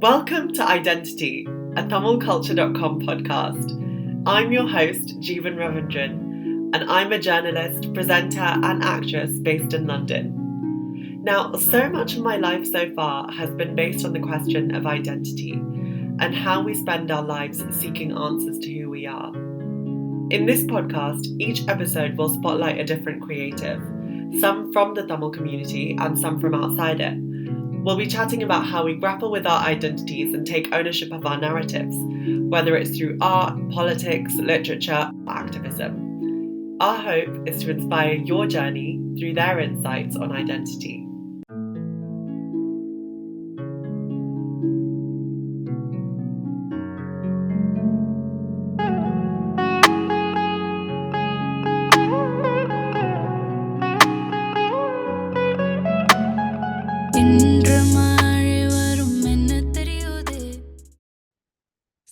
Welcome to Identity, a TamilCulture.com podcast. I'm your host, Jeevan Ravindran, and I'm a journalist, presenter, and actress based in London. Now, so much of my life so far has been based on the question of identity and how we spend our lives seeking answers to who we are. In this podcast, each episode will spotlight a different creative, some from the Tamil community and some from outside it. We'll be chatting about how we grapple with our identities and take ownership of our narratives, whether it's through art, politics, literature, or activism. Our hope is to inspire your journey through their insights on identity.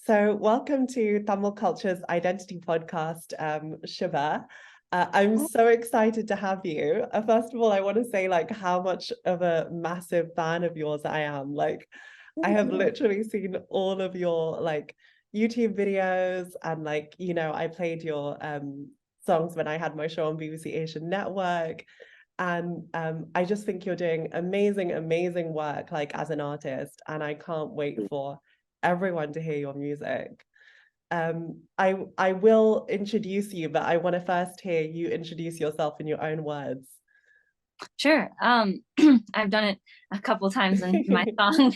So welcome to Tamil Culture's Identity podcast, Shuba. I'm so excited to have you. First of all, I want to say how much of a massive fan of yours I am. I have literally seen all of your YouTube videos and I played your songs when I had my show on BBC Asian Network. And I just think you're doing amazing work as an artist, and I can't wait for everyone to hear your music. I will introduce you, but I want to first hear you introduce yourself in your own words. Sure. I've done it a couple times in my song.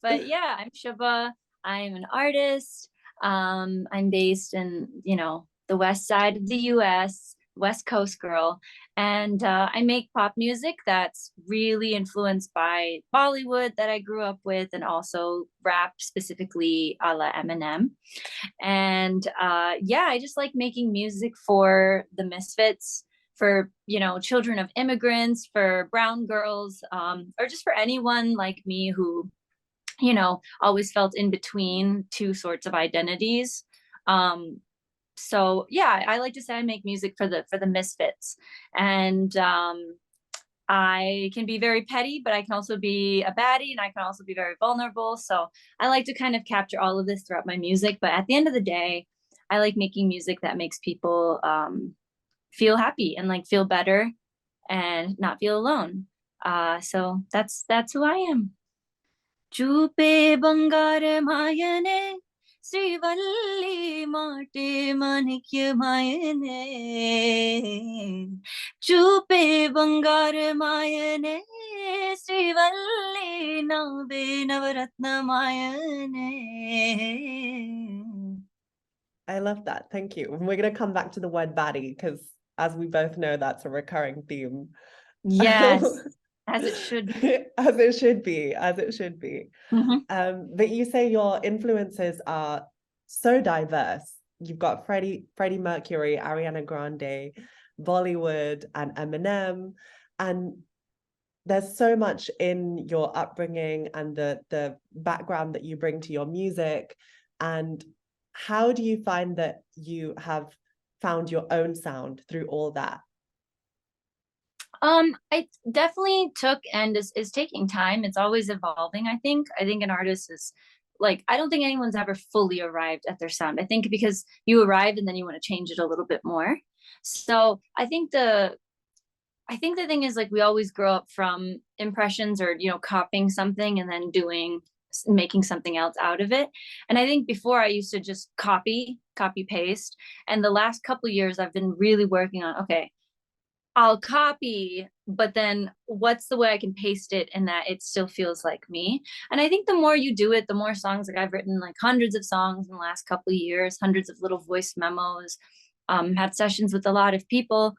But yeah, I'm Shuba. I'm an artist. I'm based in, the west side of the US, West Coast girl. And I make pop music that's really influenced by Bollywood that I grew up with, and also rap, specifically a la Eminem. And yeah, I just like making music for the misfits, for children of immigrants, for brown girls, or just for anyone like me who always felt in between two sorts of identities. So yeah, I like to say I make music for the misfits. And I can be very petty, but I can also be a baddie, and I can also be very vulnerable. So I like to kind of capture all of this throughout my music. But at the end of the day, I like making music that makes people feel happy and feel better and not feel alone. So that's who I am. Chupe bangare mayane Srivalli mate manikya mayane Chupe bangare mayane Srivalli nave navaratna mayane. I love that. Thank you. And we're going to come back to the word baddie because, as we both know, that's a recurring theme. Yes, as it should be. As it should be, as it should be. Mm-hmm. But you say your influences are so diverse. You've got Freddie Mercury, Ariana Grande, Bollywood, and Eminem. And there's so much in your upbringing and the background that you bring to your music. And how do you find that you have found your own sound through all that? It definitely took and is taking time. It's always evolving, I think. I think an artist is I don't think anyone's ever fully arrived at their sound. I think because you arrive and then you want to change it a little bit more. So I think the thing is we always grow up from impressions or copying something and then making something else out of it. And I think before I used to just copy paste, and the last couple of years I've been really working on, okay, I'll copy, but then what's the way I can paste it and that it still feels like me? And I think the more you do it, the more songs. I've written hundreds of songs in the last couple of years, hundreds of little voice memos, had sessions with a lot of people,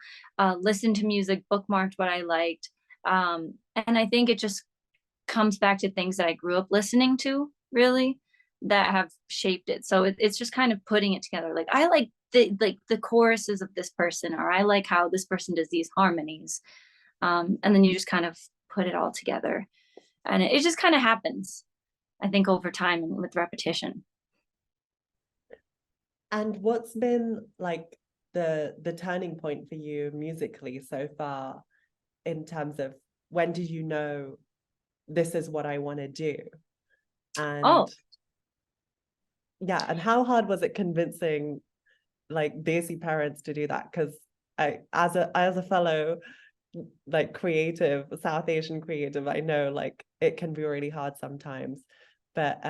listened to music, bookmarked what I liked. And I think it just comes back to things that I grew up listening to, really, that have shaped it. So it's just kind of putting it together. I like the choruses of this person, or I like how this person does these harmonies. And then you just kind of put it all together, and it just kind of happens, I think, over time and with repetition. And what's been the turning point for you musically so far, in terms of when did you know this is what I want to do? And yeah, and how hard was it convincing like Desi parents to do that? Because I, as a fellow like creative, South Asian creative, I know like it can be really hard sometimes. But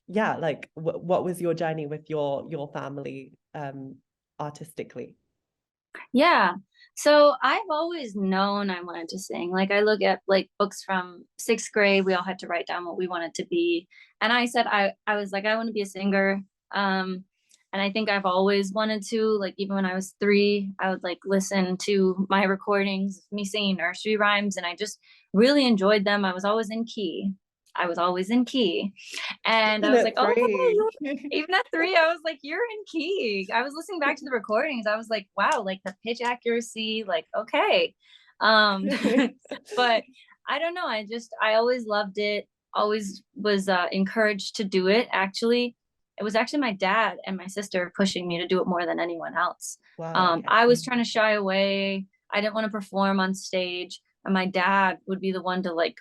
yeah, like what was your journey with your family artistically? Yeah. So I've always known I wanted to sing. Like I look at like books from sixth grade, we all had to write down what we wanted to be. And I said I was like, I want to be a singer. And I think I've always wanted to, like even when I was 3, I would like listen to my recordings, of me singing nursery rhymes, and I just really enjoyed them. I was always in key. I was always in key. And I Even was at like, oh, 3. even at 3, I was like, you're in key. I was listening back to the recordings. I was like, wow, like the pitch accuracy, like, okay. Um, but I don't know. I always loved it, always was encouraged to do it. Actually, it was actually my dad and my sister pushing me to do it more than anyone else. Wow, okay. I was trying to shy away. I didn't want to perform on stage. And my dad would be the one to like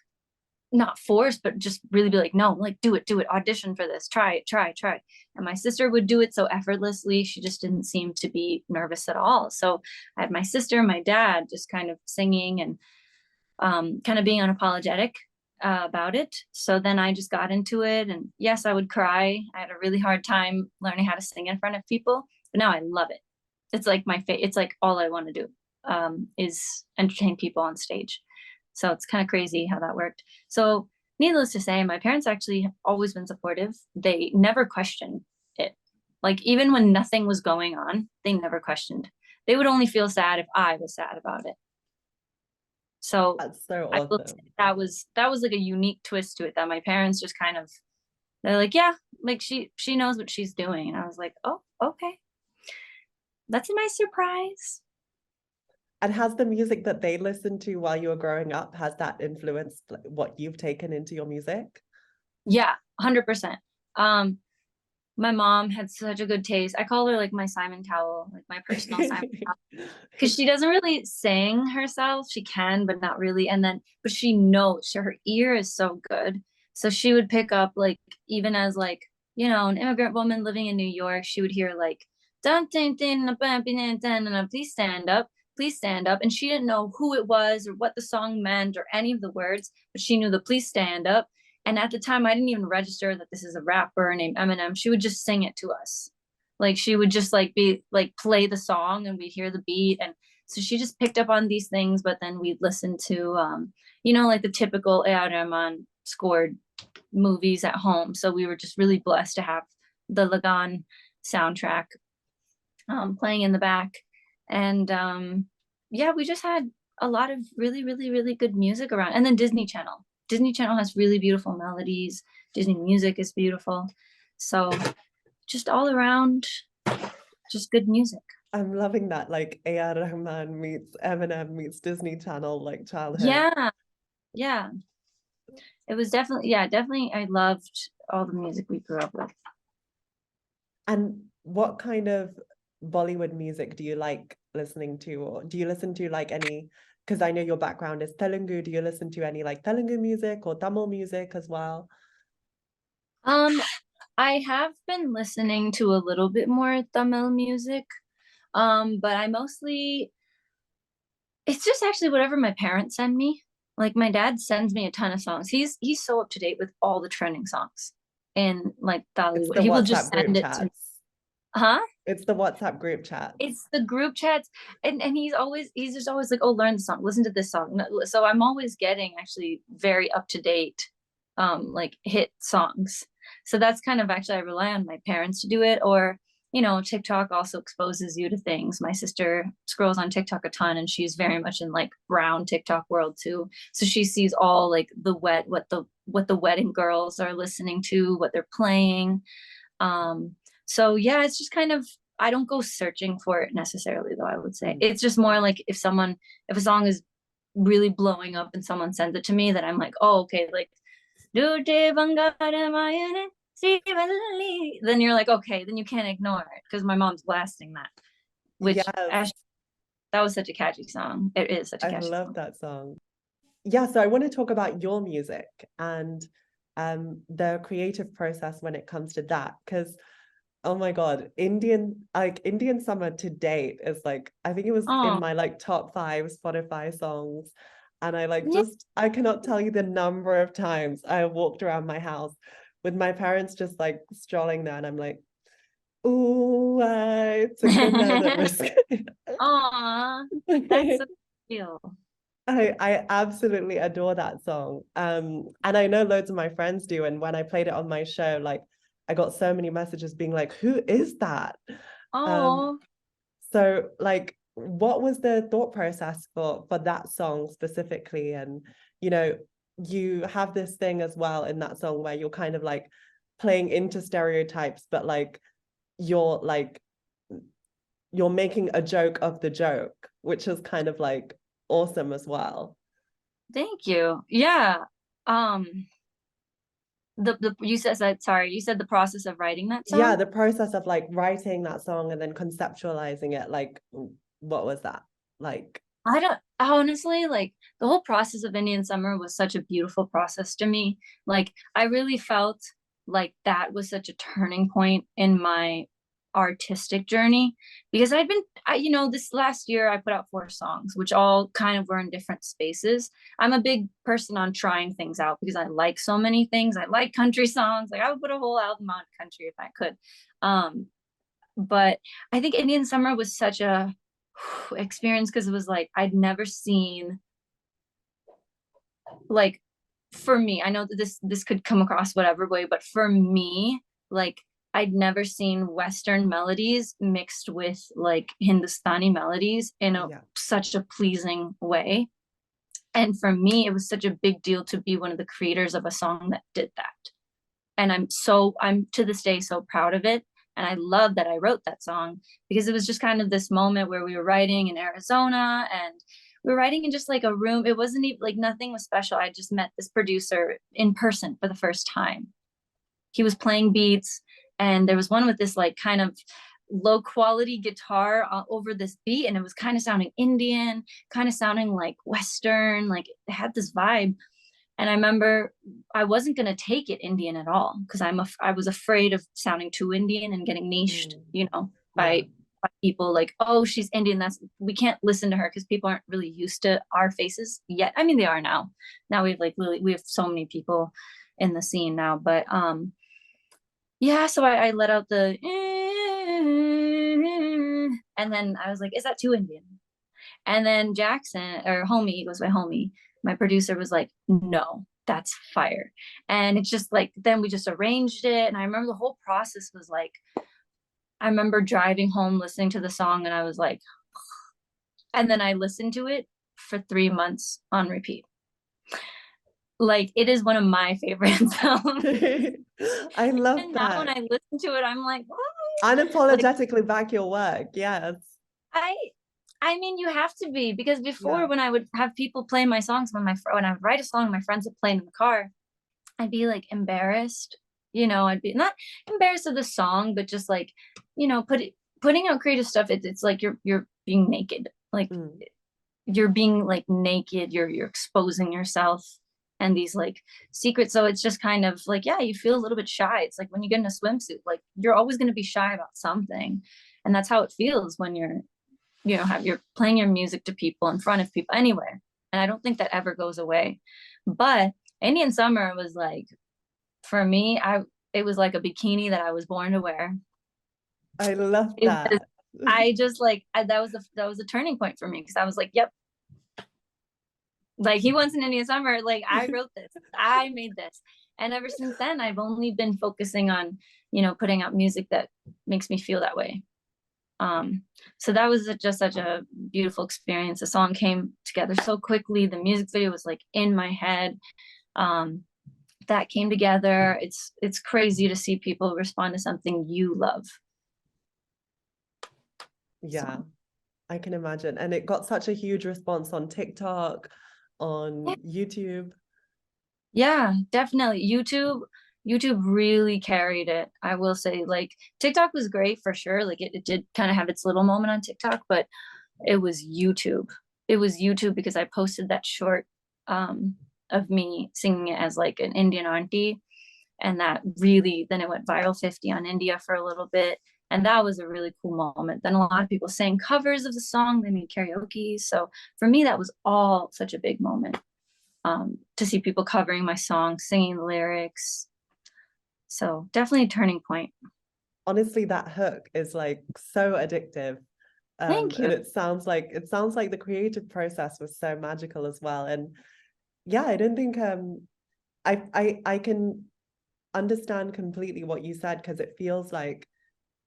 not force, but just really be like, no, like do it, audition for this, try it, try. And my sister would do it so effortlessly. She just didn't seem to be nervous at all. So I had my sister, my dad just kind of singing and kind of being unapologetic about it. So then I just got into it. And yes, I would cry. I had a really hard time learning how to sing in front of people, but now I love it. It's like it's like all I want to do is entertain people on stage. So it's kind of crazy how that worked. So needless to say, my parents actually have always been supportive. They never questioned it. Like even when nothing was going on, they never questioned. They would only feel sad if I was sad about it. So That's so I will say awesome. that was like a unique twist to it, that my parents just kind of, they're like, yeah, like she knows what she's doing. And I was like, oh, okay. That's a nice surprise. And has the music that they listened to while you were growing up, has that influenced like, what you've taken into your music? Yeah, 100%. Um, my mom had such a good taste. I call her like my Simon Cowell, like my personal Simon Cowell, because she doesn't really sing herself. She can, but not really. And then, but she knows. Her ear is so good. So she would pick up like, even as like, you know, an immigrant woman living in New York, she would hear like, dun dun dun dun dun dun dun, please stand up, please stand up. And she didn't know who it was or what the song meant or any of the words, but she knew the please stand up. And at the time, I didn't even register that this is a rapper named Eminem. She would just sing it to us. Like she would just like be like play the song and we'd hear the beat. And so she just picked up on these things, but then we'd listen to, you know, like the typical A.R. Rahman scored movies at home. So we were just really blessed to have the Lagan soundtrack playing in the back. And yeah, we just had a lot of really, really, really good music around. And then Disney Channel. Disney Channel has really beautiful melodies. Disney music is beautiful. So just all around, just good music. I'm loving that, like A.R. Rahman meets Eminem meets Disney Channel, like childhood. Yeah, yeah. It was definitely, yeah, definitely. I loved all the music we grew up with. And what kind of Bollywood music do you like listening to? Or do you listen to like any, because I know your background is Telugu, do you listen to any like Telugu music or Tamil music as well? Um, I have been listening to a little bit more Tamil music. But I mostly, it's just actually whatever my parents send me. Like my dad sends me a ton of songs. He's so up to date with all the trending songs in like It's Bollywood. the He will just WhatsApp group send it to me. chats. Huh? It's the WhatsApp group chats. It's the group chats, and he's just always like, oh, learn the song, listen to this song. So I'm always getting actually very up to date like hit songs. So that's kind of, actually I rely on my parents to do it, or you know, TikTok also exposes you to things. My sister scrolls on TikTok a ton, and she's very much in like brown TikTok world too. So she sees all like what the wedding girls are listening to, what they're playing. So yeah, it's just kind of, I don't go searching for it necessarily though, I would say. It's just more like if a song is really blowing up and someone sends it to me, then I'm like, oh, okay, like then you're like, okay, then you can't ignore it because my mom's blasting that. Which Yes, that was such a catchy song. It is such a I catchy love song. that song. Yeah, so I want to talk about your music and the creative process when it comes to that, because oh my God, Indian Summer to date is like, I think it was in Oh, my like top 5 Spotify songs. And I like yeah. just, I cannot tell you the number of times I walked around my house with my parents just like strolling there. And I'm like, ooh, it's a good now that we're Aw, that's so cute. I absolutely adore that song. And I know loads of my friends do. And when I played it on my show, like I got so many messages being like, who is that? Um, Oh, so like what was the thought process for that song specifically? And you have this thing as well in that song where you're kind of like playing into stereotypes, but like you're making a joke of the joke, which is kind of like awesome as well. thank you. Yeah. Um, the you said that, sorry, you said the process of writing that Yeah, song? the process of like writing that song and then conceptualizing it, like what was that like? I don't honestly like the whole process of Indian Summer was such a beautiful process to me. Like I really felt like that was such a turning point in my artistic journey because this last year I put out 4 songs, which all kind of were in different spaces. I'm a big person on trying things out because I like so many things. I like country songs. Like I would put a whole album on country if I could. But I think Indian Summer was such a experience because it was like I'd never seen, like, for me, I know that this could come across whatever way, but for me, like I'd never seen Western melodies mixed with like Hindustani melodies in a Yeah. such a pleasing way. And for me, it was such a big deal to be one of the creators of a song that did that. And I'm to this day so proud of it. And I love that I wrote that song because it was just kind of this moment where we were writing in Arizona and we were writing in just like a room. It wasn't even like nothing was special. I just met this producer in person for the first time. He was playing beats, and there was one with this like kind of low quality guitar over this beat, and it was kind of sounding Indian, kind of sounding like Western, like it had this vibe. And I remember I wasn't going to take it Indian at all because I was afraid of sounding too Indian and getting niched, Yeah. by people like, oh, she's Indian. We can't listen to her because people aren't really used to our faces yet. I mean, they are now. Now we have so many people in the scene now, but yeah. So I let out the, and then I was like, is that too Indian? And then Jackson, or homie, he goes by homie, my producer was like, no, that's fire. And it's just like, then we just arranged it. And I remember the whole process was like, I remember driving home listening to the song and I was like, and then I listened to it for 3 months on repeat. Like it is one of my favorite songs. I love And now when that. I listen to it, I'm like, like Unapologetically back your work. Yes. I I mean, you have to be because before Yeah. when I would have people play my songs when I would write a song, my friends would play in the car, I'd be like embarrassed. I'd be not embarrassed of the song, but just like, putting out creative stuff. It's like you're being naked, like Mm. you're being like naked. You're exposing yourself and these like secrets. So it's just kind of like, yeah, you feel a little bit shy. It's like when you get in a swimsuit, like you're always going to be shy about something, and that's how it feels when you're playing your music to people in front of people anywhere. And I don't think that ever goes away. But Indian Summer was like, for me, it was like a bikini that I was born to wear. I love It was that. I just like that was a turning point for me because I was like, yep, like he wants an Indian Summer. Like I wrote this, I made this. And ever since then, I've only been focusing on, putting out music that makes me feel that way. So that was just such a beautiful experience. The song came together so quickly. The music video was like in my head. Um, that came together. It's crazy to see people respond to something you love. Yeah, So I can imagine. And it got such a huge response on TikTok, yeah, on YouTube. yeah, definitely. YouTube really carried it. I will say, like TikTok was great for sure. Like it did kind of have its little moment on TikTok, but it was YouTube. It was YouTube because I posted that short of me singing it as like an Indian auntie. And that really, then it went viral 50 on India for a little bit. And that was a really cool moment. Then a lot of people sang covers of the song, they made karaoke. So for me, that was all such a big moment, to see people covering my song, singing the lyrics. So definitely a turning point. Honestly, that hook is like so addictive. Thank And you. it sounds like the creative process was so magical as well. And yeah, I don't think I can understand completely what you said, because it feels like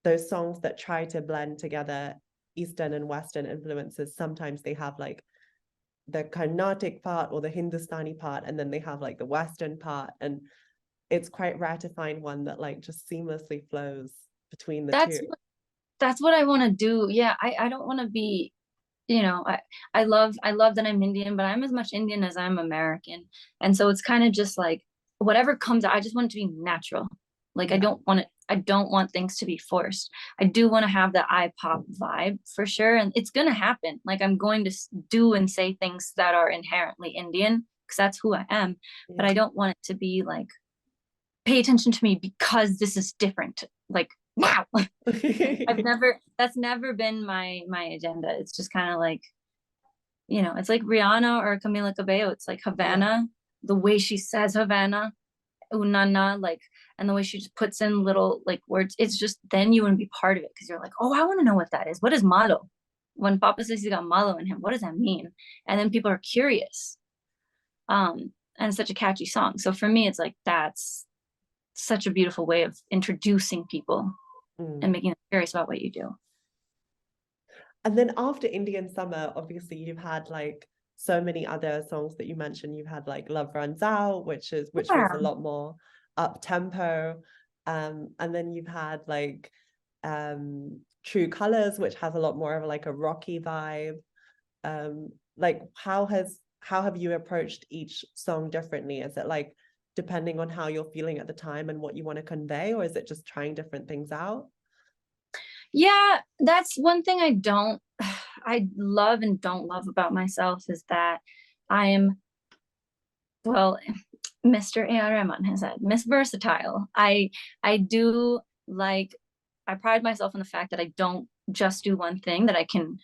those songs that try to blend together Eastern and Western influences, sometimes they have like the Carnatic part or the Hindustani part, and then they have like the Western part. And it's quite rare to find one that like just seamlessly flows between the That's two. that's what I want to do. Yeah, I don't want to be, you know, I love that I'm Indian, but I'm as much Indian as I'm American. And so it's kind of just like whatever comes out, I just want it to be natural. Like Yeah. I don't want things to be forced. I do want to have the I-pop vibe for sure. And it's gonna happen. Like I'm going to do and say things that are inherently Indian because that's who I am. But Yeah. I don't want it to be like, pay attention to me because this is different. Like, wow. That's never been my agenda. It's just kind of like, it's like Rihanna or Camila Cabello. It's like Yeah. Havana, the way she says Havana, unana, like, and the way she just puts in little like words. It's just, then you want to be part of it because you're like, oh, I want to know what that is. What is malo? When Papa says he got malo in him, what does that mean? And then people are curious. And it's such a catchy song. So for me, it's like that's such a beautiful way of introducing people and Mm. making them curious about what you do. And then after Indian Summer, obviously you've had like so many other songs that you mentioned. You've had like Love Runs Out, which was Yeah. a lot more up tempo. And then you've had like True Colors, which has a lot more of like a rocky vibe. Like how have you approached each song differently? Is it like depending on how you're feeling at the time and what you want to convey, or is it just trying different things out? Yeah, that's one thing I love and don't love about myself is that I am, well, Mr. A.R. Rahman has said, Miss Versatile. I do like, I pride myself in the fact that I don't just do one thing, that I can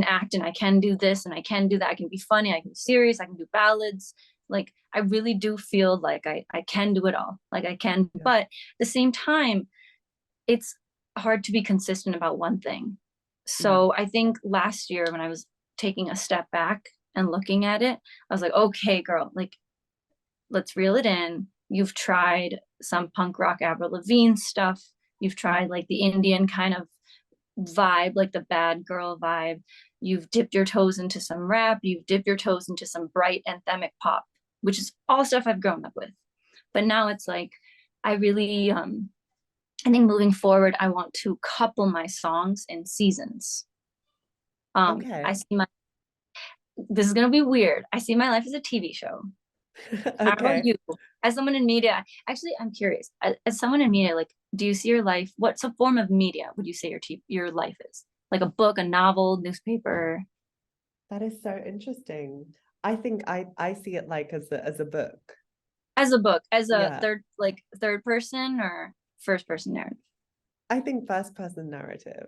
act and I can do this and I can do that. I can be funny, I can be serious, I can do ballads. Like I really do feel like I can do it all. Like I can, Yeah. but at the same time, it's hard to be consistent about one thing. Mm. So I think last year when I was taking a step back and looking at it, I was like, okay, girl, like let's reel it in. You've tried some punk rock Avril Lavigne stuff. You've tried like the Indian kind of vibe, like the bad girl vibe. You've dipped your toes into some rap. You've dipped your toes into some bright anthemic pop, which is all stuff I've grown up with. But now it's like, I really, I think moving forward, I want to couple my songs in seasons. I Okay. see my, this is going to be weird. I see my life as a TV show. How about Okay. you? As someone in media, actually, I'm curious. As someone in media, like, do you see your life? What's a form of media would you say your life is? Like a book, a novel, newspaper? That is so interesting. I think I see it like as a book. As a book, as a Yeah. third person or first person narrative? I think first person narrative,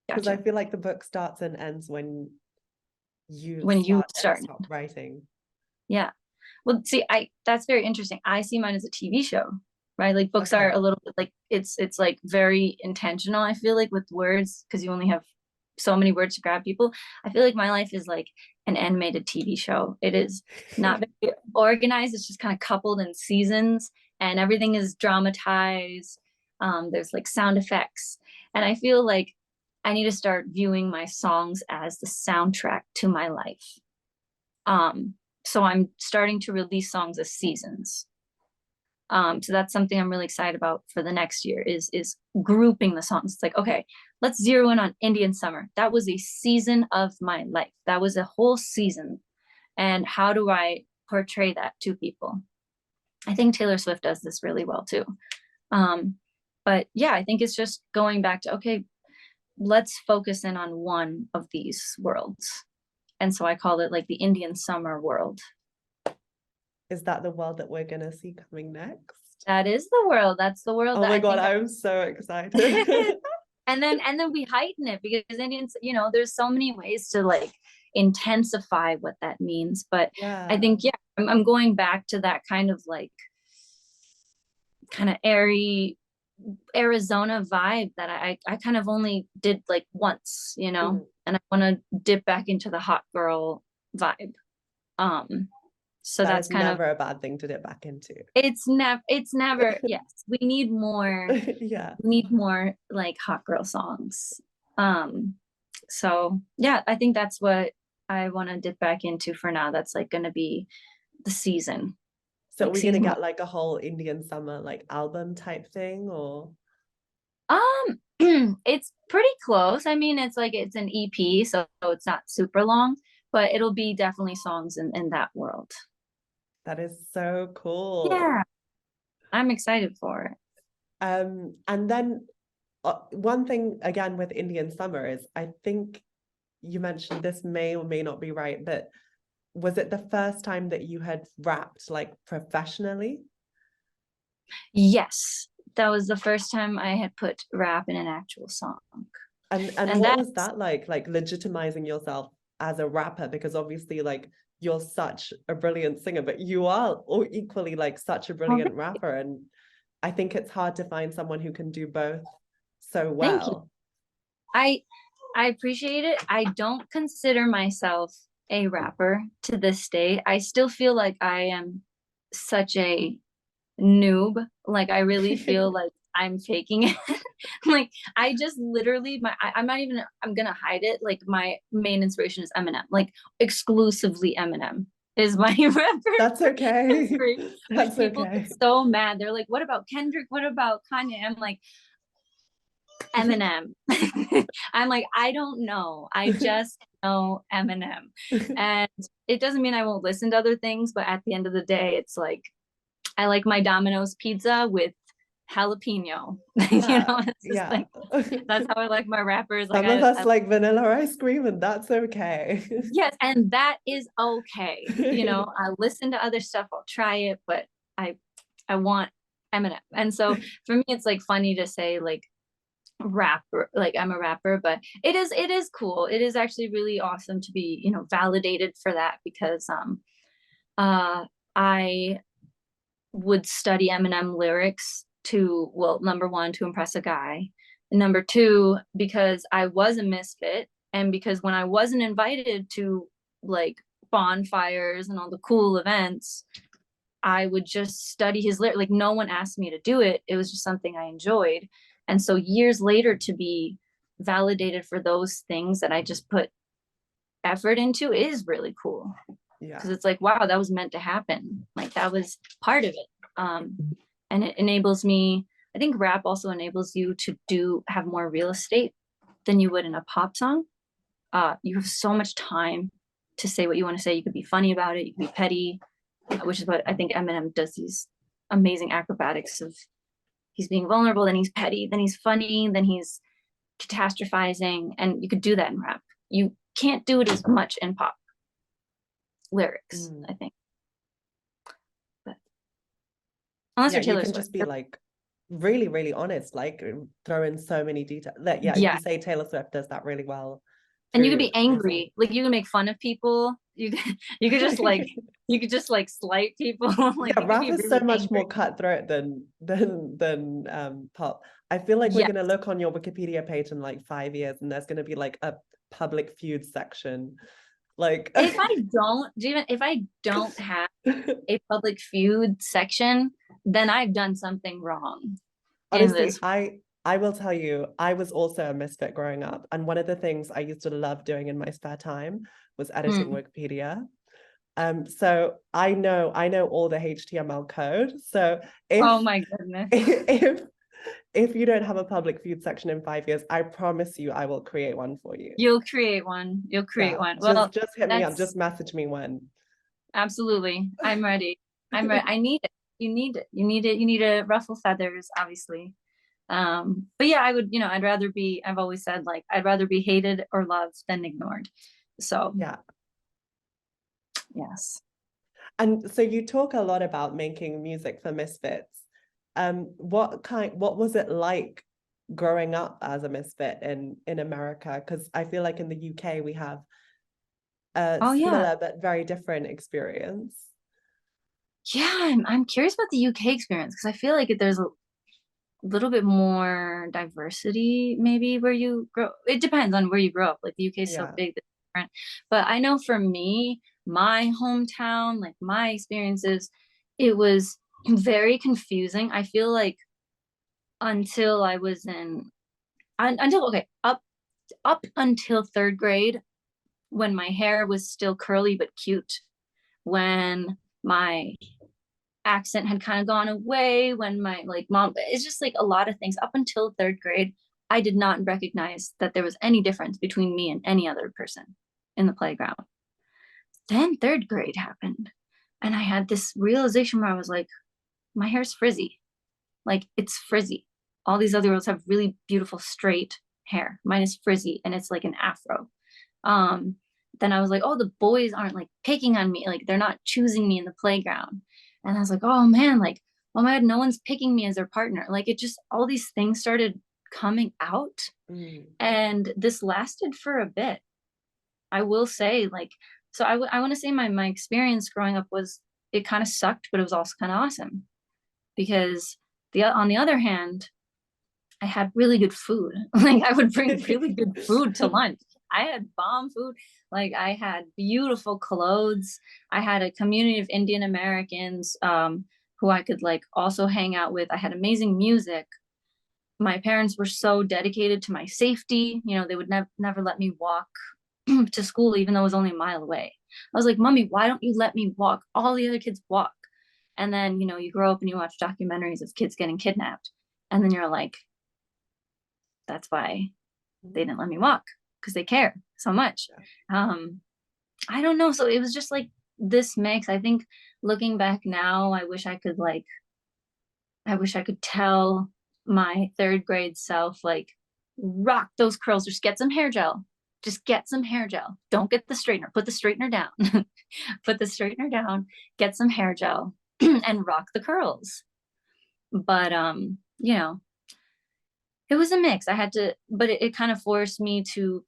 because I Gotcha. feel like the book starts and ends when you When you start and start, stop writing. yeah. Well, see, I that's very interesting. I see mine as a TV show, right? Like books are Okay. a little bit like it's like very intentional, I feel like, with words because you only have so many words to grab people. I feel like my life is like an animated TV show. It is not very organized. It's just kind of coupled in seasons and everything is dramatized. There's like sound effects. And I feel like I need to start viewing my songs as the soundtrack to my life. So I'm starting to release songs as seasons. So that's something I'm really excited about for the next year is grouping the songs. It's like, okay, let's zero in on Indian Summer. That was a season of my life. That was a whole season. And how do I portray that to people? I think Taylor Swift does this really well too. Um, but yeah, I think it's just going back to, okay, let's focus in on one of these worlds. And so I call it like the Indian Summer world. Is that the world that we're gonna see coming next? That is the world. That's the world Oh that my I God, think I'm so excited. and then we heighten it because Indians, there's so many ways to like intensify what that means. But I Yeah. think, yeah, I'm going back to that kind of like kind of airy Arizona vibe that I kind of only did like once, Mm. and I want to dip back into the hot girl vibe. So That that's is kind of, never a bad thing to dip back into. it's never, yes, Yeah. we need more like hot girl songs. So yeah, I think that's what I want to dip back into for now. That's like going to be the season, So like we're gonna season one. get like a whole Indian summer like album type thing, or It's pretty close. I mean, it's an EP, so it's not super long, but it'll be definitely songs in that world. that is so cool. Yeah, I'm excited for it. And then one thing again with Indian summer is I think you mentioned this may or may not be right, but was it the first time that you had rapped like professionally? Yes, that was the first time I had put rap in an actual song. And And what that was that like legitimizing yourself as a rapper? Because obviously like you're such a brilliant singer, but you are or equally like such a oh, brilliant rapper. And I think it's hard to find someone who can do both so thank you. well. I I appreciate it. I don't consider myself a rapper to this day. I still feel like I am such a noob. Like I really feel like I'm faking it. Like I just literally I'm not even I'm gonna hide it. Like my main inspiration is Eminem. Like exclusively Eminem is my rapper That's okay. inspiration, which That's people get okay. so mad. They're like, what about Kendrick? What about Kanye? I'm like, Eminem. I'm like, I don't know. I just know Eminem. And it doesn't mean I won't listen to other things, but at the end of the day, it's like I like my Domino's pizza with jalapeno. Yeah, It's just yeah. like that's how I like my rappers. Like Some of us like vanilla ice cream, and that's okay. yes, and that is okay. I listen to other stuff, I'll try it, but I I want Eminem. And so for me, it's like funny to say like rapper, like I'm a rapper, but it is cool. It is actually really awesome to be, validated for that because I would study Eminem lyrics to, well, number one, to impress a guy. And number two, because I was a misfit. And because when I wasn't invited to like bonfires and all the cool events, I would just study his lyrics. Like no one asked me to do it. It was just something I enjoyed. And so years later to be validated for those things that I just put effort into is really cool Yeah. because it's like, wow, that was meant to happen. Like that was part of it. And it enables me, I think rap also enables you to have more real estate than you would in a pop song. You have so much time to say what you want to say. You could be funny about it, you could be petty, which is what I think Eminem does, these amazing acrobatics of he's being vulnerable, then he's petty, then he's funny, then he's catastrophizing, and you could do that in rap. You can't do it as much in pop lyrics, I think. But unless Yeah, you're you Taylor can Swift. just be like really, really honest, like throw in so many details. That yeah, Yeah. you say Taylor Swift does that really well And you could through be angry. Like you can make fun of people. You could just like you could just like slight people. Like yeah, you could rap be is so really much more angry. cutthroat than pop. I feel like we're Yes. gonna look on your Wikipedia page in like 5 years and there's gonna be like a public feud section. Like If I don't have a public feud section, then I've done something wrong in honestly, this. I will tell you, I was also a misfit growing up. And one of the things I used to love doing in my spare time was editing Wikipedia. So I know all the HTML code. So Oh my goodness. if you don't have a public feud section in 5 years, I promise you I will create one for you. You'll create one. You'll create Yeah, one. Well, just hit me up, that's just message me when. absolutely. I'm ready. I'm ready. I need it. You need it. You need it. You need to ruffle feathers, obviously. But yeah, I've always said like I'd rather be hated or loved than ignored. So Yeah. yes. And so you talk a lot about making music for misfits. What was it like growing up as a misfit in America? Because I feel like in the UK we have a Oh yeah. similar but very different experience. Yeah, I'm curious about the UK experience because I feel like there's a little bit more diversity maybe where you grow. It depends on where you grow up. Like the UK is so Yeah. big, that's different. But I know for me, my hometown, like my experiences, it was very confusing. I feel like until I was in until okay, up until third grade, when my hair was still curly but cute, when my accent had kind of gone away, when my like mom, it's just like a lot of things up until third grade. I did not recognize that there was any difference between me and any other person in the playground. Then third grade happened, and I had this realization where I was like, my hair's frizzy. Like it's frizzy. All these other girls have really beautiful straight hair. Mine is frizzy and it's like an afro. Um, then I was like, oh, the boys aren't like picking on me. Like they're not choosing me in the playground. And I was like, oh man, like, oh my God, no one's picking me as their partner. Like it just, all these things started coming out. Mm. And this lasted for a bit. I will say, like, so I want to say my experience growing up was, it kind of sucked, but it was also kind of awesome because on the other hand, I had really good food. Like I would bring really good food to lunch. I had bomb food. Like I had beautiful clothes. I had a community of Indian Americans who I could like also hang out with. I had amazing music. My parents were so dedicated to my safety. You know, they would never let me walk to school, even though it was only a mile away. I was like, Mommy, why don't you let me walk? All the other kids walk. And then, you know, you grow up and you watch documentaries of kids getting kidnapped. And then you're like, that's why they didn't let me walk because they care so much. I don't know. So it was just like this mix. I think looking back now, I wish I could tell my third grade self, like, rock those curls, just get some hair gel. Just get some hair gel. Don't get the straightener. Put the straightener down. Put the straightener down, get some hair gel and rock the curls. But you know, it was a mix. I had to, but it kind of forced me to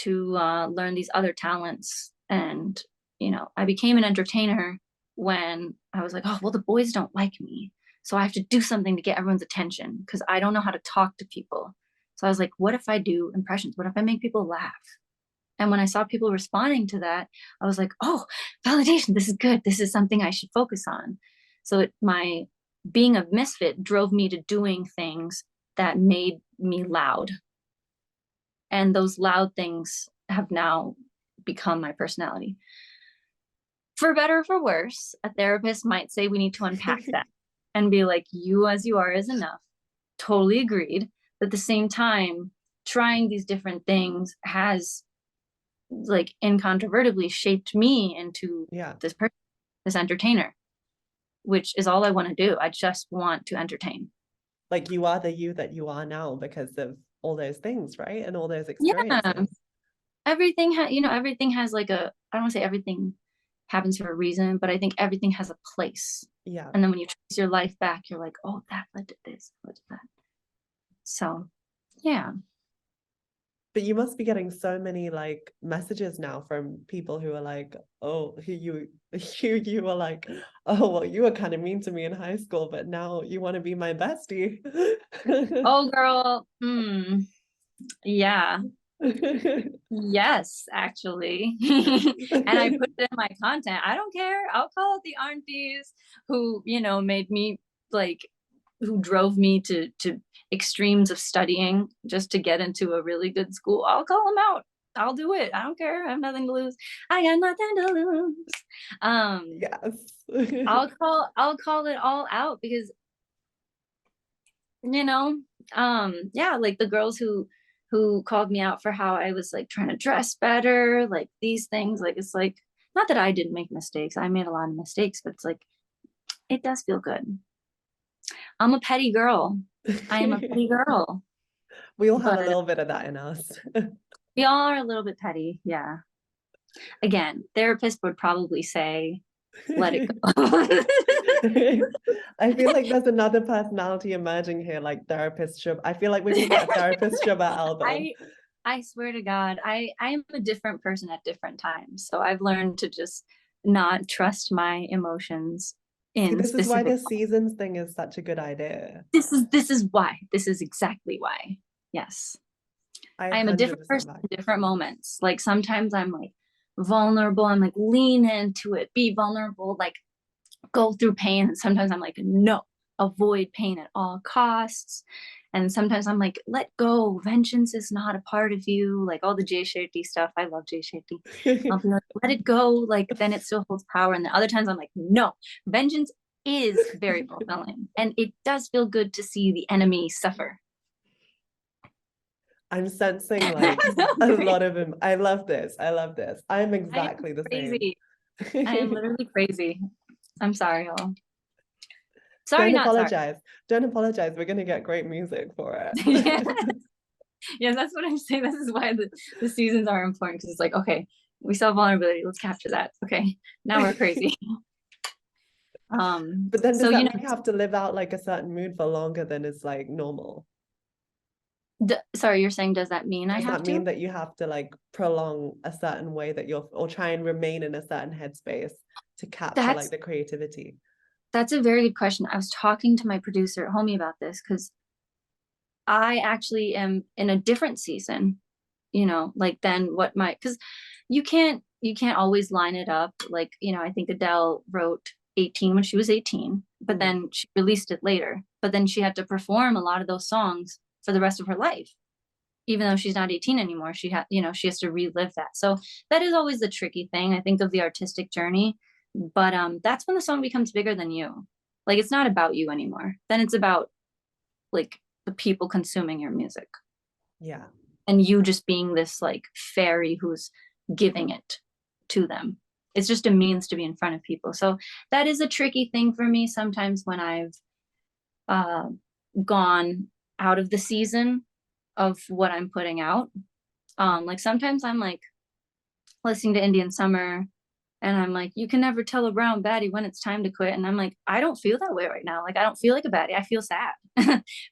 learn these other talents. And you know, I became an entertainer when I was like, oh well, the boys don't like me, so I have to do something to get everyone's attention because I don't know how to talk to people. So I was like, what if I do impressions? What if I make people laugh? And when I saw people responding to that, I was like, oh, validation, this is good, this is something I should focus on. So my being a misfit drove me to doing things that made me loud, and those loud things have now become my personality. For better or for worse, a therapist might say we need to unpack that and be like, you as you are is enough. Totally agreed. But at the same time, trying these different things has like incontrovertibly shaped me into this person, this entertainer, which is all I want to do. I just want to entertain. Like you are the you that you are now because of all those things, right? And all those experiences. Yeah. Everything has like I don't want to say everything happens for a reason, but I think everything has a place. Yeah. And then when you trace your life back, you're like, oh, that led to this, led to that. So yeah. But you must be getting so many like messages now from people who are like, oh, you were like, oh, well, you were kind of mean to me in high school, but now you want to be my bestie. Oh, girl. Yeah. Yes, actually. And I put it in my content. I don't care. I'll call out the aunties who, you know, made me like, who drove me to extremes of studying just to get into a really good school. I'll call them out. I'll do it. I don't care. I have nothing to lose. I got nothing to lose. Yes. I'll call it all out because, you know, yeah, like the girls who called me out for how I was like trying to dress better, like these things, like it's like, not that I didn't make mistakes. I made a lot of mistakes, but it's like, it does feel good. I'm a petty girl. I am a petty girl. We all have a little bit of that in us. We all are a little bit petty. Yeah. Again, therapists would probably say let it go. I feel like there's another personality emerging here, like therapist Shuba. I feel like we're gonna get a therapist Shuba album. I swear to God, I am a different person at different times. So I've learned to just not trust my emotions See, in this is why specific. the seasons thing is such a good idea. This is why. This is exactly why. Yes. I I am a different 100% person back. in different moments. Like sometimes I'm like vulnerable. I'm like lean into it, be vulnerable, like go through pain. And sometimes I'm like, no, avoid pain at all costs. And sometimes I'm like, let go. Vengeance is not a part of you. Like all the Jay Shetty stuff. I love Jay Shetty. I'll be like, let it go. Like then it still holds power. And the other times I'm like, no, vengeance is very fulfilling. And it does feel good to see the enemy suffer. I'm sensing like a lot of him. I love this. I love this. I'm exactly the crazy. same. I am literally crazy. I'm sorry, y'all. Sorry, Don't not apologize. Don't apologize. We're gonna get great music for it. Yeah. Yeah, that's what I'm saying. This is why the seasons are important, because it's like, okay, we saw vulnerability. Let's capture that. Okay, now we're crazy. But then does So that mean you have to live out like a certain mood for longer than is like normal? Sorry, you're saying, does that mean I Does have that to? mean that you have to like prolong a certain way that you're, or try and remain in a certain headspace to capture like the creativity? That's a very good question. I was talking to my producer at Homie about this because I actually am in a different season, you know, like than what my, because you can't always line it up. Like, you know, I think Adele wrote 18 when she was 18, but then she released it later. But then she had to perform a lot of those songs for the rest of her life. Even though she's not 18 anymore, she had, you know, she has to relive that. So that is always the tricky thing, I think, of the artistic journey. But that's when the song becomes bigger than you. Like it's not about you anymore. Then it's about like the people consuming your music. Yeah. And you just being this like fairy who's giving it to them. It's just a means to be in front of people. So that is a tricky thing for me sometimes when I've gone out of the season of what I'm putting out. Like sometimes I'm like listening to Indian Summer and I'm like, you can never tell a brown baddie when it's time to quit. And I'm like, I don't feel that way right now. Like, I don't feel like a baddie. I feel sad.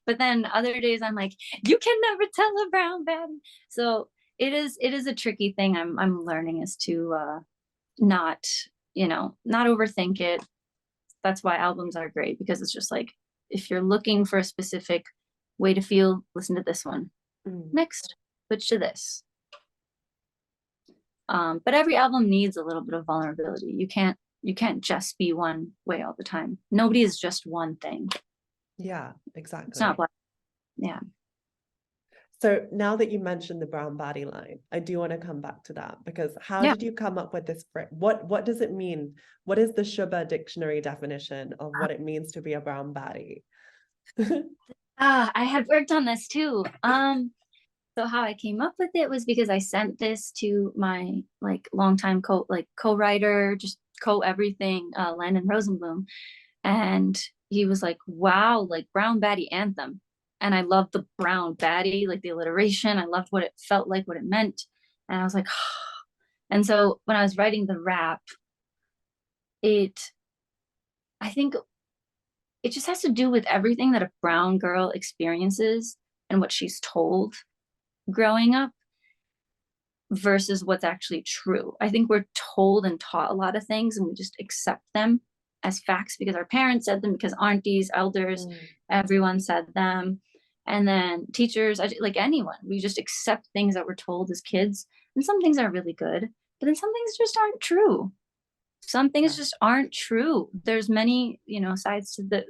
But then other days I'm like, you can never tell a brown baddie. So it is a tricky thing I'm learning, is to not, you know, not overthink it. That's why albums are great, because it's just like, if you're looking for a specific way to feel, listen to this one. Next, switch to this. But every album needs a little bit of vulnerability. You can't just be one way all the time. Nobody is just one thing. Yeah, exactly. It's not black. Yeah. So now that you mentioned the brown baddie line, I do want to come back to that, because how did you come up with this? What does it mean? What is the Shuba dictionary definition of what it means to be a brown baddie? I had worked on this too. So how I came up with it was because I sent this to my like longtime co-writer, just co-everything, Landon Rosenblum, and he was like, "Wow, like brown baddie anthem," and I loved the brown baddie, like the alliteration. I loved what it felt like, what it meant, and I was like, and so when I was writing the rap, I think it just has to do with everything that a brown girl experiences and what she's told growing up versus what's actually true. I think we're told and taught a lot of things and we just accept them as facts because our parents said them, because aunties, elders, everyone said them. And then teachers, like anyone, we just accept things that we're told as kids. And some things are really good, but then some things just aren't true. Some things just aren't true. There's many, you know,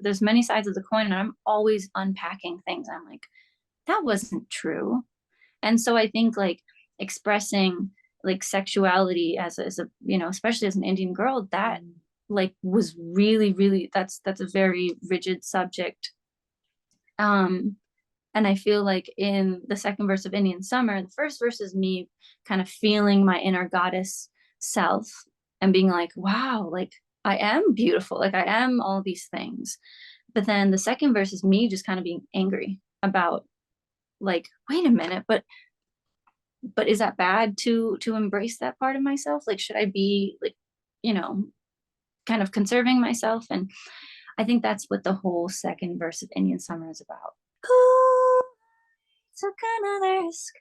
there's many sides of the coin, and I'm always unpacking things. I'm like, that wasn't true. And so I think like expressing like sexuality as a, you know, especially as an Indian girl, that like was really, that's a very rigid subject. And I feel like in the second verse of Indian Summer, the first verse is me kind of feeling my inner goddess self and being like, wow, like I am beautiful, like I am all these things. But then the second verse is me just kind of being angry about like, wait a minute, but is that bad to embrace that part of myself? Like, should I be like, you know, kind of conserving myself. And I think that's what the whole second verse of Indian Summer is about. Ooh, took another risk,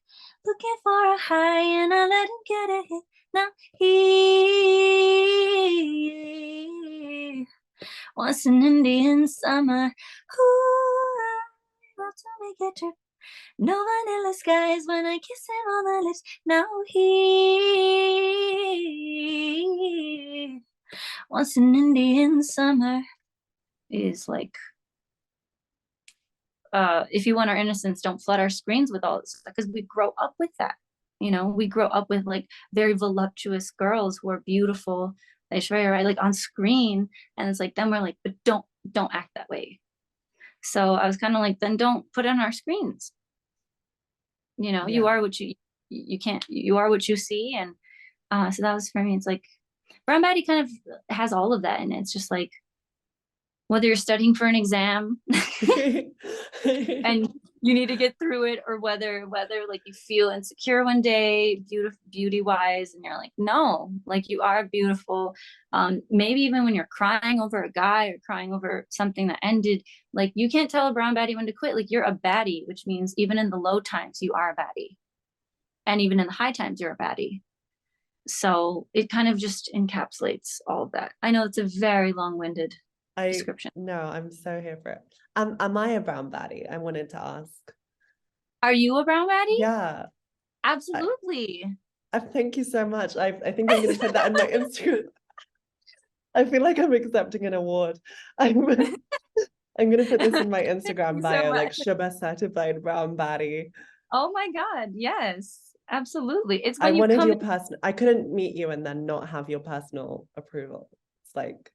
looking for a high, and I let him get a hit. Now he wants an Indian summer. Ooh, I love to make a trip. No vanilla skies when I kiss him on the lips. Now he wants an Indian summer. Is like, if you want our innocence, don't flood our screens with all this, because we grow up with that. You know, we grow up with like very voluptuous girls who are beautiful, right, like on screen, and it's like, then we're like, but don't act that way. So I was kind of like, then don't put it on our screens. You know, you are what you can't, you are what you see. And so that was for me. It's like Brown Baddie kind of has all of that, and it's just like, whether you're studying for an exam and you need to get through it, or whether like you feel insecure one day, beauty wise, and you're like, no, like you are beautiful. Maybe even when you're crying over a guy or crying over something that ended, like you can't tell a brown baddie when to quit. Like you're a baddie, which means even in the low times you are a baddie, and even in the high times you're a baddie. So it kind of just encapsulates all of that. I know it's a very long-winded description. No, I'm so here for it. Am I a brown baddie? I wanted to ask. Are you a brown baddie? Yeah. Absolutely. Thank you so much. I think I'm going to put that in my Instagram. I feel like I'm accepting an award. I'm going to put this in my Instagram bio, like Shuba certified brown baddie. Oh my God, yes, absolutely. It's I when you wanted come your personal. I couldn't meet you and then not have your personal approval. It's like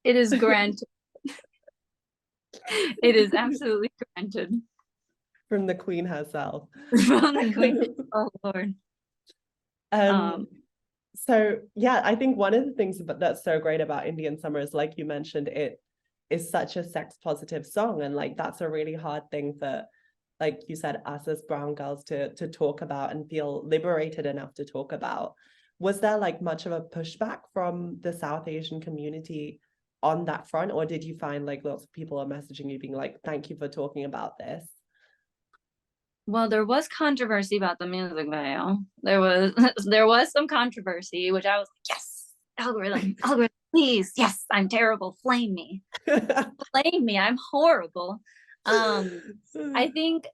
it is granted. It is absolutely granted from the Queen herself. from the Queen. Oh Lord. So yeah, I think one of the things that's so great about Indian Summer is, like you mentioned, it is such a sex positive song, and like that's a really hard thing for, like you said, us as brown girls to talk about and feel liberated enough to talk about. Was there like much of a pushback from the South Asian community on that front, or did you find like lots of people are messaging you being like, thank you for talking about this? Well, there was controversy about the music video. There was some controversy, which I was like, yes, algorithm, please, yes, I'm terrible, flame me. Flame me, I'm horrible. I think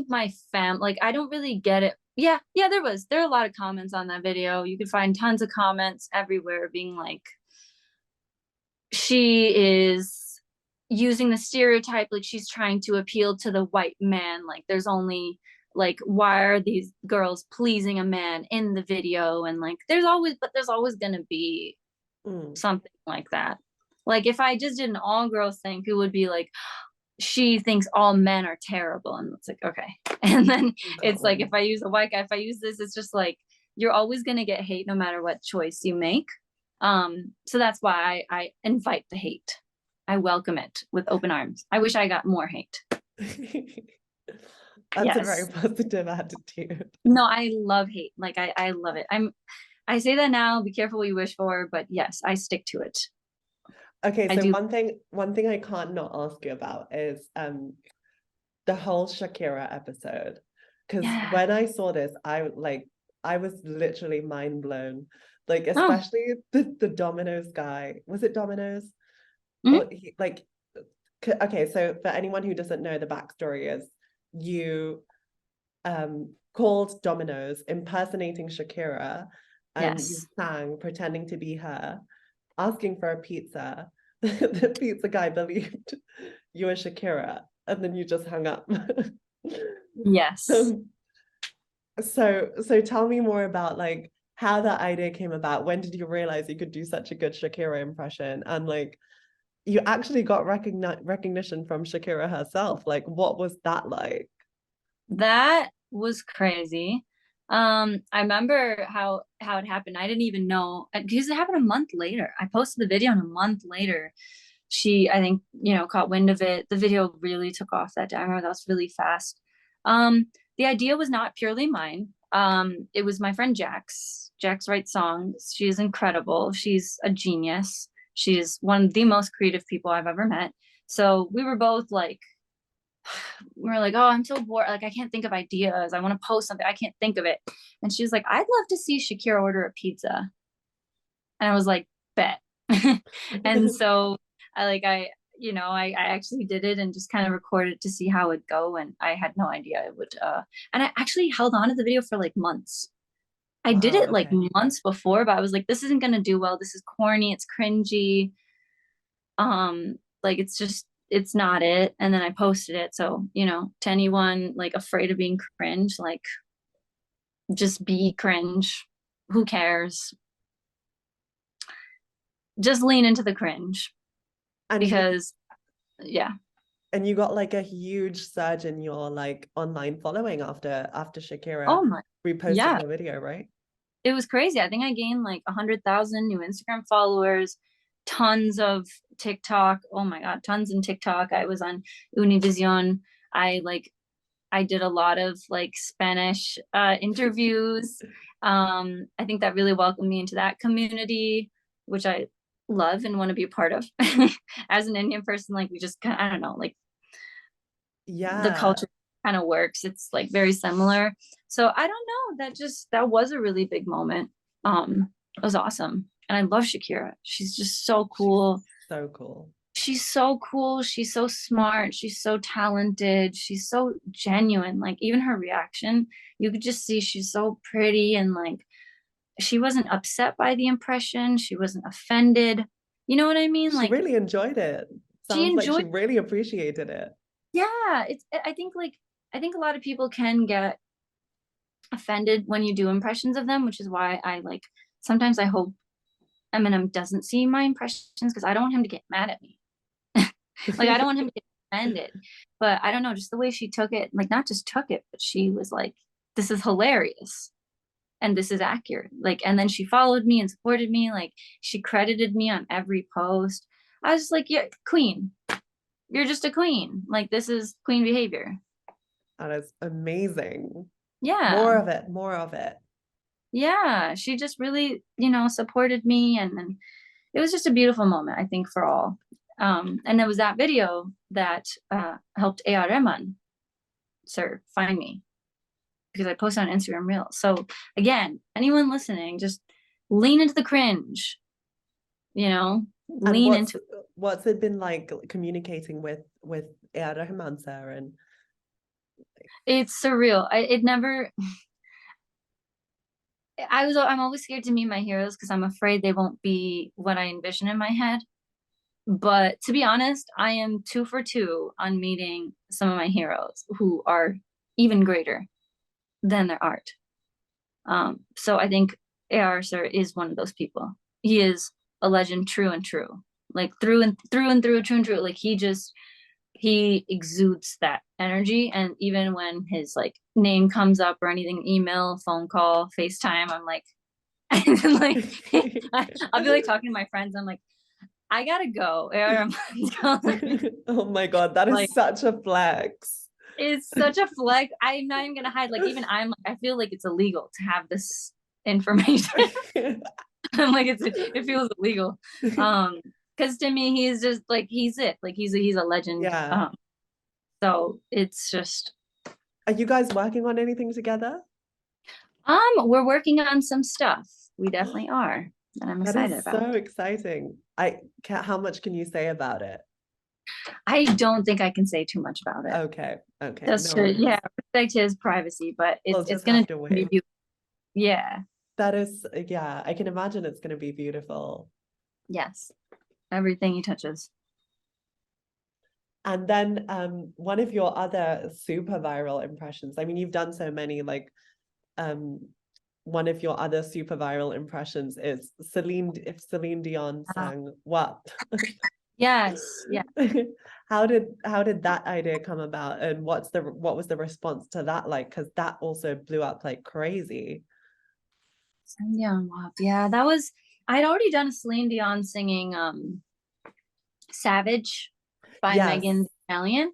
my fam, like, I don't really get it. Yeah, there are a lot of comments on that video. You could find tons of comments everywhere being like, she is using the stereotype, like she's trying to appeal to the white man. Like there's only, like, why are these girls pleasing a man in the video? And like there's always gonna be something like that. Like if I just did an all girls thing, people would be like, she thinks all men are terrible, and it's like, okay. And then it's like, if I use a white guy, if I use this, it's just like, you're always gonna get hate no matter what choice you make. So that's why I invite the hate. I welcome it with open arms. I wish I got more hate. That's a very positive attitude. No, I love hate. Like I love it. I say that now, be careful what you wish for, but yes, I stick to it. Okay, so one thing I can't not ask you about is the whole Shakira episode. Because when I saw this, I was literally mind blown. Like, especially the Domino's guy. Was it Domino's? Or he, like, okay, so for anyone who doesn't know, the backstory is you called Domino's impersonating Shakira, and you sang pretending to be her, asking for a pizza. The pizza guy believed you were Shakira, and then you just hung up. Yes. So tell me more about like how that idea came about. When did you realize you could do such a good Shakira impression? And like, you actually got recognition from Shakira herself. Like, what was that like? That was crazy. I remember how it happened. I didn't even know, because it happened a month later. I posted the video, and a month later she, I think, caught wind of it. The video really took off that day. I remember that was really fast. The idea was not purely mine. It was my friend Jack's. Jax writes songs. She's incredible. She's a genius. She's one of the most creative people I've ever met. So we were both like, we're like, oh, I'm so bored. Like, I can't think of ideas. I want to post something. I can't think of it. And she's like, I'd love to see Shakira order a pizza. And I was like, bet. And so I actually did it and just kind of recorded to see how it'd go. And I had no idea it would, and I actually held on to the video for like months. I did Wow, it like okay. months before, but I was like, this isn't going to do well. This is corny. It's cringy. Like it's not it. And then I posted it. So, to anyone like afraid of being cringe, like just be cringe. Who cares? Just lean into the cringe And because yeah. and you got like a huge surge in your like online following after Shakira Oh my, reposted yeah. your video, right? It was crazy. I think I gained like 100,000 new Instagram followers, tons of TikTok. Oh my God, tons in TikTok. I was on Univision. I did a lot of like Spanish interviews. I think that really welcomed me into that community, which I love and want to be a part of. As an Indian person, like we just I don't know, like the Yeah. culture kind of works. It's like very similar. So I don't know. That was a really big moment. It was awesome. And I love Shakira. She's just so cool. So cool. She's so cool. She's so smart. She's so talented. She's so genuine. Like even her reaction, you could just see she's so pretty and like she wasn't upset by the impression. She wasn't offended. You know what I mean? She Like really enjoyed it. she Sounds like she enjoyed. really appreciated it. Yeah, I think a lot of people can get offended when you do impressions of them, which is why I like sometimes I hope Eminem doesn't see my impressions because I don't want him to get mad at me. Like I don't want him to get offended. But I don't know, just the way she took it, like not just took it, but she was like, this is hilarious and this is accurate. Like, and then she followed me and supported me. Like she credited me on every post. I was just like, yeah, queen. You're just a queen. Like this is queen behavior. That is amazing. Yeah. More of it, more of it. Yeah. She just really, supported me and it was just a beautiful moment, I think, for all. And there was that video that helped A.R. Rahman, sir, find me because I posted on Instagram Reels. So again, anyone listening, just lean into the cringe, And lean into it. what's it been like communicating with A.R. Rahman sir? And It's surreal. I'm always scared to meet my heroes because I'm afraid they won't be what I envision in my head. But to be honest, I am 2 for 2 on meeting some of my heroes who are even greater than their art. So I think AR Sir is one of those people. He is a legend, true and true, like through and through and through, true and true. Like he exudes that energy, and even when his like name comes up or anything, email, phone call, FaceTime, I'm like, and like I'll be like talking to my friends. I'm like, I gotta go. oh my God, that is like, such a flex. it's such a flex. I'm not even gonna hide. Like even I'm like, I feel like it's illegal to have this information. I'm like, it feels illegal. Because to me, he's just like he's it. Like he's a legend. Yeah. So it's just. Are you guys working on anything together? We're working on some stuff. We definitely are, and I'm That excited is about. so exciting. How much can you say about it? I don't think I can say too much about it. Okay. Just No to, worries. yeah, respect his privacy, but it's gonna to be wait. beautiful. Yeah. That is, yeah, I can imagine it's gonna be beautiful. Yes. Everything he touches. And then one of your other super viral impressions, I mean, you've done so many, like one of your other super viral impressions is if Celine Dion sang What? Yes. Yeah. How did that idea come about, and what was the response to that like? Because that also blew up like crazy. Yeah, that was I'd already done a Celine Dion singing Savage by Yes. Megan Thee Stallion.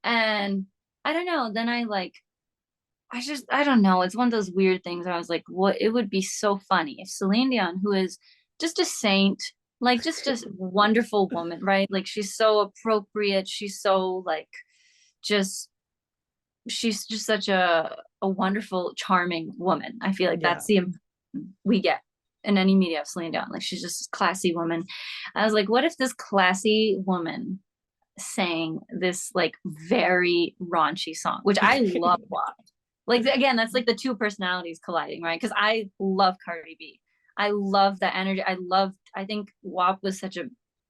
And I don't know, then I like I don't know. It's one of those weird things. I was like, what? It would be so funny if Celine Dion, who is just a saint, like just a wonderful woman, right? Like she's so appropriate. She's so like, just she's just such a wonderful, charming woman. I feel like Yeah. that's the impression we get in any media of Celine Dion. Like she's just a classy woman. I was like, what if this classy woman sang this like very raunchy song, which I love. Like again, that's like the two personalities colliding, right? Because I love Cardi B. I love the energy. I think WAP was such a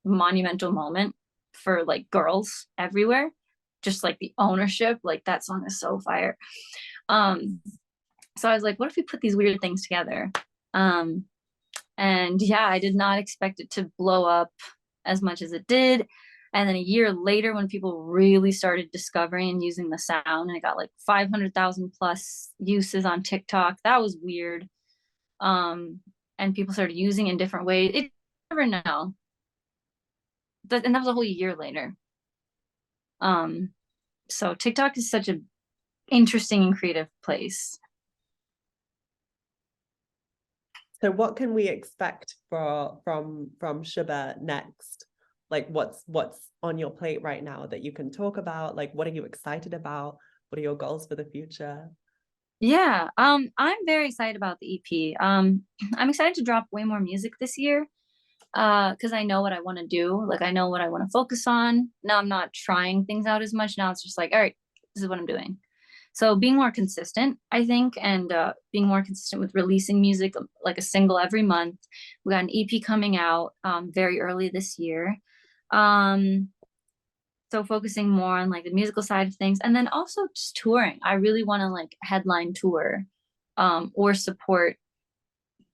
monumental moment for like girls everywhere. Just like the ownership, like that song is so fire. Um, so I was like, what if we put these weird things together? Um, and yeah, I did not expect it to blow up as much as it did. And then a year later, when people really started discovering and using the sound, and it got like 500,000 plus uses on TikTok, that was weird. Um, and people started using it in different ways. It, you never know. And that was a whole year later. Um, so TikTok is such an interesting and creative place. So what can we expect from Shuba next? Like what's on your plate right now that you can talk about? Like what are you excited about? What are your goals for the future? Yeah, I'm very excited about the EP. I'm excited to drop way more music this year. Because I know what I want to do. Like I know what I want to focus on. Now I'm not trying things out as much. Now it's just like, all right, this is what I'm doing. So being more consistent, I think, and being more consistent with releasing music, like a single every month. We got an EP coming out very early this year. Um, so focusing more on like the musical side of things, and then also just touring. I really want to like headline tour, or support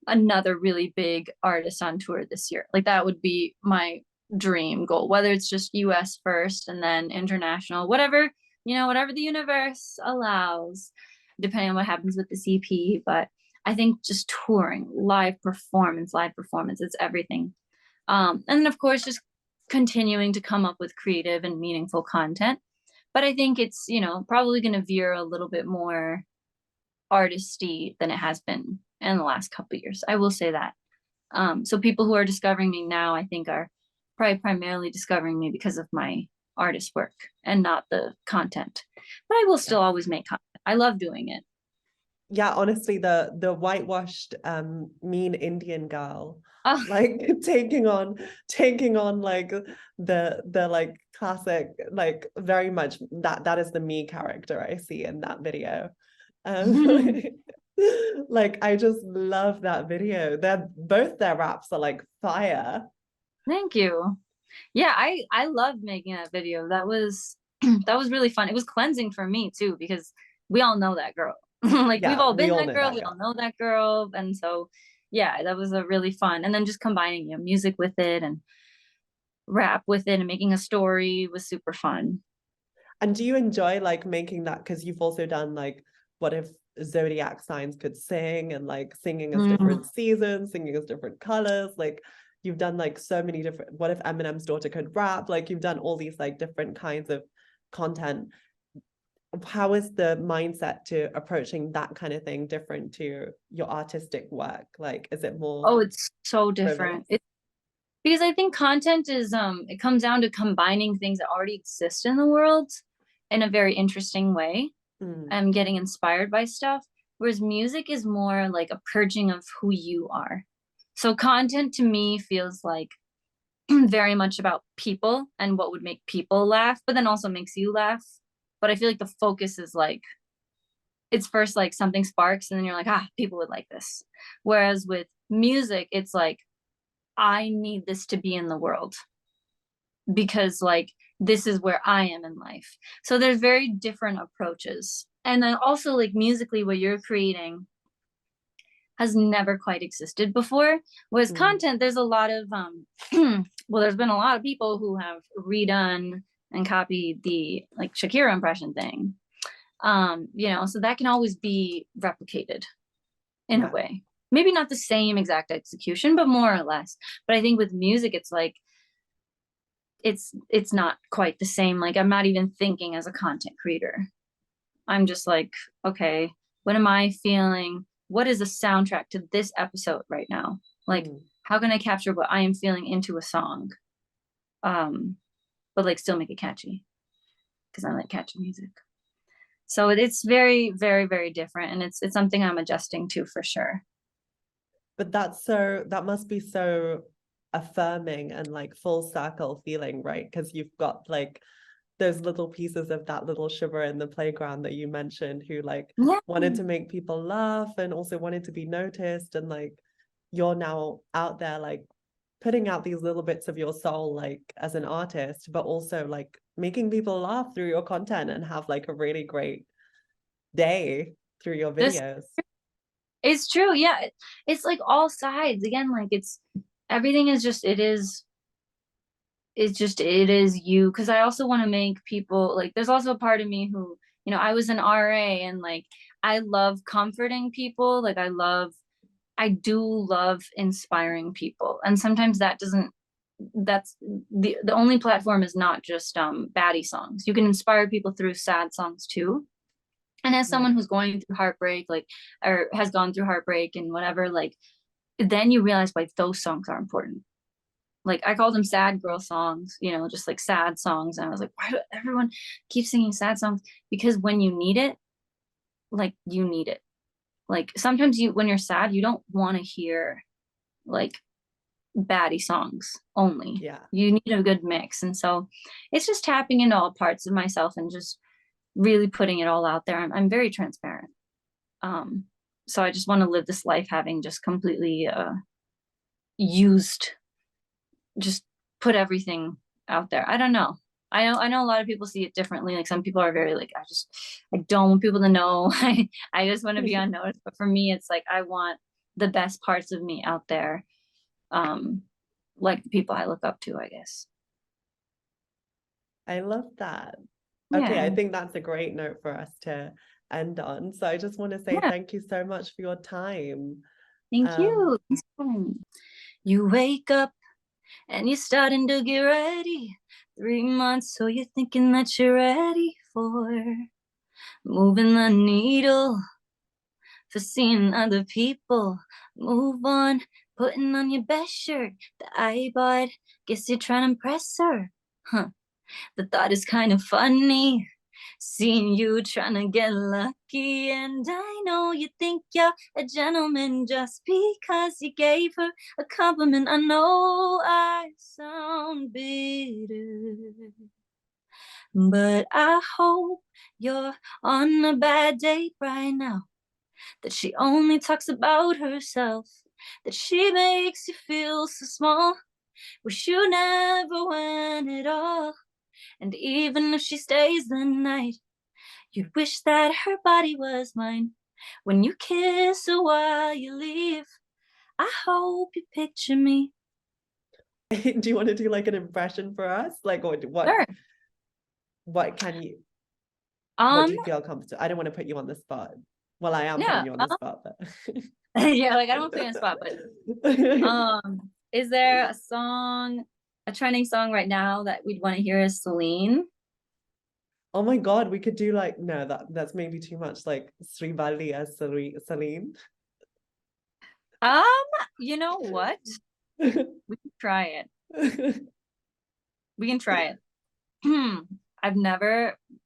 another really big artist on tour this year. Like that would be my dream goal, whether it's just US first and then international, whatever, whatever the universe allows, depending on what happens with the CP. But I think just touring, live performance, it's everything. And then of course, just continuing to come up with creative and meaningful content. But I think it's, probably going to veer a little bit more artisty than it has been in the last couple of years. I will say that. So people who are discovering me now, I think, are probably primarily discovering me because of my artist work and not the content. But I will still always make content. I love doing it. Yeah, honestly, the whitewashed mean Indian girl, Oh, like taking on like the like classic, like very much that is the me character I see in that video. Um, like I just love that video. Both their raps are like fire. thank you. Yeah, I loved making that video. That was that was really fun. It was cleansing for me too because we all know that girl. Like we've Yeah, all we been all that know girl, that we all girl. know that girl, and so yeah, that was a really fun. And then just combining music with it and rap with it and making a story was super fun. And do you enjoy like making that? Because you've also done like what if zodiac signs could sing and like singing as Mm. different seasons, singing as different colors. Like you've done like so many different, what if Eminem's daughter could rap? Like you've done all these like different kinds of content. How is the mindset to approaching that kind of thing different to your artistic work? Like, is it more Oh, it's so frivolous? different. Because I think content is it comes down to combining things that already exist in the world in a very interesting way. Mm, I'm getting inspired by stuff. Whereas music is more like a purging of who you are. So content to me feels like very much about people and what would make people laugh, but then also makes you laugh. But I feel like the focus is like it's first like something sparks and then you're like, people would like this. Whereas with music, it's like, I need this to be in the world because like this is where I am in life. So there's very different approaches. And then also like musically what you're creating has never quite existed before. Whereas mm, content, there's a lot of well, there's been a lot of people who have redone and copied the like Shakira impression thing. So that can always be replicated in a yeah. way. Maybe not the same exact execution, but more or less. But I think with music, it's like it's not quite the same. Like I'm not even thinking as a content creator. I'm just like, okay, what am I feeling? What is the soundtrack to this episode right now? Like, how can I capture what I am feeling into a song? But like still make it catchy, because I like catchy music. So it's very, very, very different, and it's something I'm adjusting to for sure. But that must be so affirming and like full circle feeling, right? Because you've got like those little pieces of that little Shuba in the playground that you mentioned, who like wanted to make people laugh and also wanted to be noticed, and like you're now out there like putting out these little bits of your soul like as an artist, but also like making people laugh through your content and have like a really great day through your videos. It's true. Yeah. It's like all sides again. Like everything is just, it is you. Cause I also want to make people like, there's also a part of me who, I was an RA, and like, I love comforting people. Like I do love inspiring people. And sometimes that's the only platform is not just baddie songs. You can inspire people through sad songs too. And as someone who's going through heartbreak, like, or has gone through heartbreak and whatever, like, then you realize why those songs are important. Like, I call them sad girl songs, just like sad songs. And I was like, why do everyone keep singing sad songs? Because when you need it, like, you need it. Like, sometimes when you're sad, you don't want to hear like baddie songs only. Yeah. You need a good mix. And so it's just tapping into all parts of myself and just really putting it all out there. I'm very transparent. So I just want to live this life having just completely used, just put everything out there. I don't know. I know a lot of people see it differently. Like some people are very like, I don't want people to know. I just want to be unnoticed. But for me, it's like I want the best parts of me out there. Like the people I look up to, I guess. I love that. Yeah. Okay, I think that's a great note for us to end on. So I just want to say thank you so much for your time. Thank you. You wake up and you're starting to get ready. 3 months, so you're thinking that you're ready for moving the needle, for seeing other people move on, putting on your best shirt that I bought. Guess you're trying to impress her. Huh. The thought is kind of funny, seeing you trying to get lucky. And I know you think you're a gentleman just because you gave her a compliment. I know I sound bitter, but I hope you're on a bad date right now, that she only talks about herself, that she makes you feel so small. Wish you never went at all. And even if she stays the night, you'd wish that her body was mine. When you kiss her while you leave, I hope you picture me. Do you want to do like an impression for us? Like what Sure. What can you what do you feel comfortable? I don't want to put you on the spot. Well, I am putting you on the spot, but yeah, like I don't want to put you on the spot, but is there a trending song right now that we'd want to hear is Celine? Oh my God, we could do like, no, that's maybe too much, like Srivalli as Celine. You know what? We can try it. We can try it.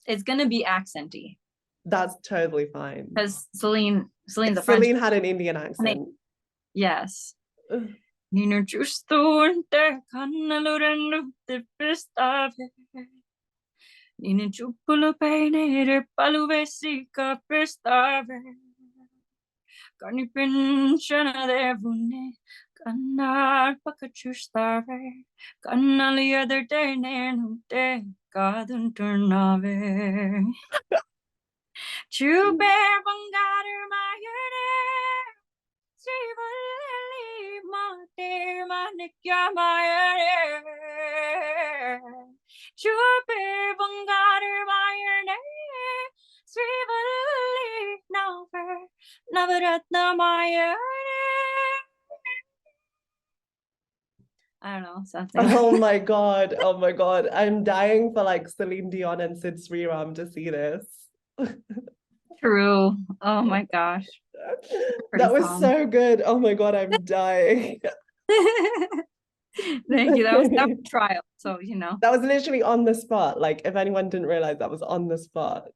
It's gonna be accenty. That's totally fine. Because Celine's a French. Celine had an Indian accent. Yes. Nina giusto Nina chupolo painere paluvesica per stare. Carni pinchana devune. Kanar pakachustare. Kanal the other day nernute. Kadun turnave. Chuper bangader mayere. Srivalli mater manikya mayere. Chuper bangader mayere. Srivalli navaratna mayere. I don't know, something. Oh my God. Oh my God. I'm dying for like Celine Dion and Sid Sriram to see this. True. Oh my gosh. Pretty That was song. so good. Oh my God, I'm dying. Thank you. That was trial. So, you know. That was literally on the spot. Like, if anyone didn't realize, that was on the spot.